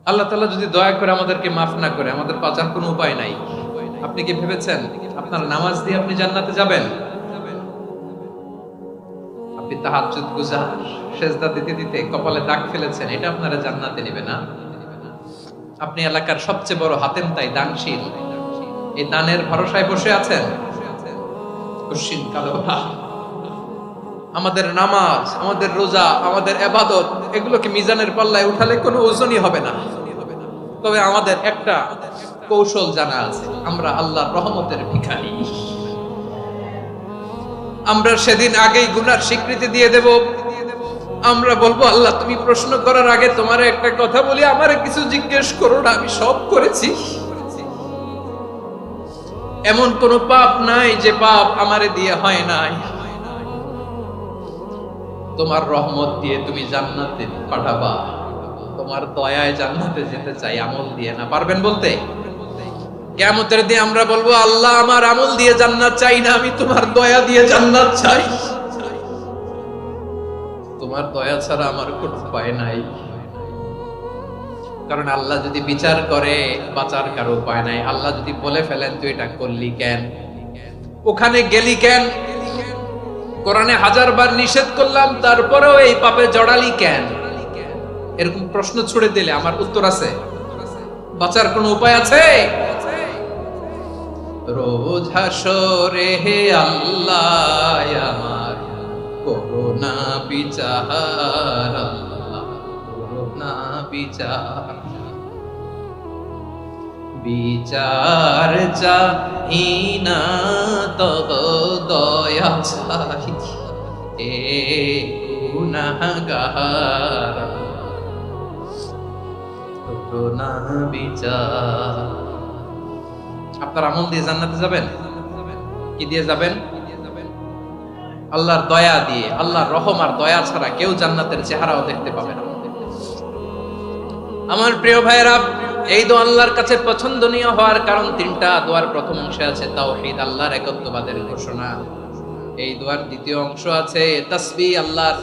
আল্লাহ তাআলা যদি দয়া করে আমাদেরকে মাফ না করে, আমাদের বাঁচার কোনো উপায় নাই। আপনি কি ভেবেছেন আপনার নামাজ দিয়ে আপনি জান্নাতে যাবেন? আপনি তাহাজ্জুদ গুজার, সেজদা দিতে দিতে কপালে দাগ ফেলেছেন, এটা আপনারা জান্নাতে নেবে না। আপনি এলাকার সবচেয়ে বড় হাতেম তাই দানশীল, এই দানের ভরসায় বসে আছেন। কশিন কালো আমাদের নামাজ, আমাদের রোজা, আমাদের ইবাদত, এগুলোকে মিজানের পাল্লায় উঠালে কোনো ওজনই হবে না। তবে আমাদের একটা কৌশল জানা আছে, আমরা আল্লাহর রহমতের ভিখারি। আমরা সেদিন আগেই গুনার স্বীকৃতি দিয়ে দেব। আমরা বলবো, আল্লাহ তুমি প্রশ্ন করার আগে তোমার একটা কথা বলি, আমারে কিছু জিজ্ঞেস করো না, আমি সব করেছি। এমন কোন পাপ নাই যে পাপ আমারে দিয়ে হয় নাই। তোমার রহমত দিয়ে তুমি জান্নাতে পাঠাবা, তোমার দয়ায় জান্নাতে যেতে চাই, আমল দিয়ে না। পারবেন বলতে? কিয়ামতের দিন আমরা বলবো, আল্লাহ আমার আমল দিয়ে জান্নাত চাই না, আমি তোমার দয়া দিয়ে জান্নাত চাই। তোমার দয়া ছাড়া আমার কোনো উপায় নাই। কারণ আল্লাহ যদি বিচার করে, বাঁচার কারো উপায় নাই। আল্লাহ যদি বলে ফেলেন তুই এটা করলি কেন, ওখানে গেলি কেন, কোরআনে 1000 বার নিষেধ করলাম তারপরেও এই পাপে জড়ালি কেন, এরকম প্রশ্ন ছুড়ে দিলে আমার উত্তর আছে? বাঁচার কোনো উপায় আছে? রোজ হাসরে হে আল্লাহ আমার করোনা বিচার, আল্লাহ করোনা বিচার। বিচার চাহি না তব দয়া চাহি, এ গুনাহগার করোনা বিচার। আপনার আমল দিয়ে জান্নাতে যাবেন? কি দিয়ে যাবেন? আল্লাহর দয়া দিয়ে। আল্লাহর রহম আর দয়া ছাড়া কেউ জান্নাতের চেহারাও দেখতে পাবে না। আমার প্রিয় ভাইয়েরা, এই দোয়া আল্লাহর কাছে পছন্দনীয় হওয়ার কারণ তিনটা। দোয়ার প্রথম অংশে আছে তাওহীদ, আল্লাহর একত্ববাদের ঘোষণা। এই দোয়ার দ্বিতীয় অংশ আছে তাসবিহ, আল্লাহর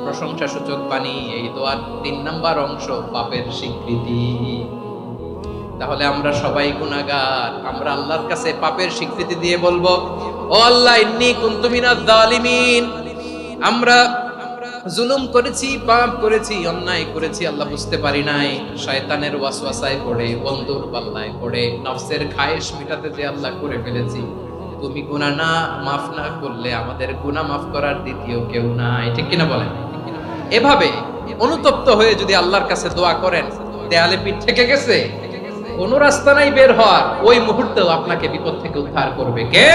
প্রশংসা সূচক বাণী। এই দোয়ার 3 নাম্বার অংশ পাপের স্বীকৃতি। তাহলে আমরা সবাই গুনাহগার। আমরা আল্লাহর কাছে পাপের স্বীকৃতি দিয়ে বলবো, ও আল্লাহ ইন্নী কুনতু মিনাজ জালিমিন, আমরা জুলুম করেছি, পাপ করেছি, অন্যায় করেছি, আল্লাহ বুঝতে পারি নাই। শয়তানের ওয়াসওয়াসায় পড়ে, বন্ধুর পাল্লায় পড়ে, নফসের খায়েশ মিটাতে যে আল্লাহ করে ফেলেছি। তুমি গুনাহ না মাফ না করলে আমাদের গুনাহ মাফ করার দ্বিতীয় কেউ নাই। ঠিক কিনা বলেন? এভাবে অনুতপ্ত হয়ে যদি আল্লাহর কাছে দোয়া করেন, দেয়ালে পিঠ থেকে গেছে, কোনো রাস্তা নাই বের হওয়ার, ওই মুহূর্তেও আপনাকে বিপদ থেকে উদ্ধার করবে কে?